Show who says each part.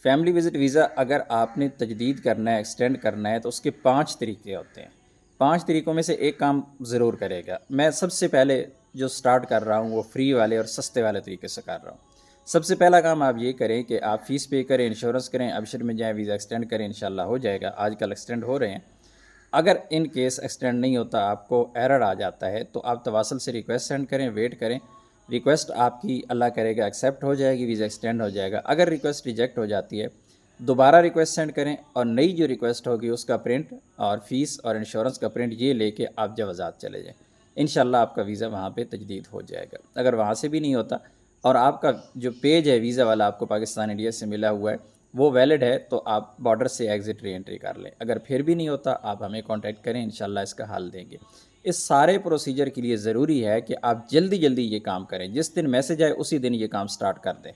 Speaker 1: Family visit visa अगर आपने तजदीद करना है, एक्सटेंड करना है, तो उसके 5 तरीके होते हैं। 5 तरीकों में से एक काम ज़रूर करेगा। मैं सबसे पहले जो स्टार्ट कर रहा हूँ वो फ्री वाले और सस्ते वाले तरीके से कर रहा हूँ। सबसे पहला काम आप ये करें कि आप फ़ीस पे करें, इंश्योरेंस करें, अबशर में जाएँ, वीज़ा एक्सटेंड करें, इंशाल्लाह हो जाएगा। आजकल एक्सटेंड हो रहे हैं। अगर इन केस एक्सटेंड नहीं होता, आपको एरर आ जाता है, तो आप तवासल से रिक्वेस्ट सेंड करें, वेट करें। रिक्वेस्ट आपकी अल्लाह करेगा एक्सेप्ट हो जाएगी, वीज़ा एक्सटेंड हो जाएगा। अगर रिक्वेस्ट रिजेक्ट हो जाती है, दोबारा रिक्वेस्ट सेंड करें और नई जो रिक्वेस्ट होगी उसका प्रिंट और फ़ीस और इंश्योरेंस का प्रिंट ये लेके आप जवाज़ात चले जाएँ। इंशाल्लाह आपका वीज़ा वहाँ पे तजदीद हो जाएगा। अगर वहाँ से भी नहीं होता और आपका जो पेज है वीज़ा वाला आपको पाकिस्तान इंडिया से मिला हुआ है वो वैलिड है, तो आप बॉर्डर से एग्ज़िट री एंट्री कर लें। अगर फिर भी नहीं होता, आप हमें कॉन्टैक्ट करें, इंशाल्लाह इसका हल देंगे। इस सारे प्रोसीजर के लिए ज़रूरी है कि आप जल्दी जल्दी ये काम करें। जिस दिन मैसेज आए उसी दिन ये काम स्टार्ट कर दें।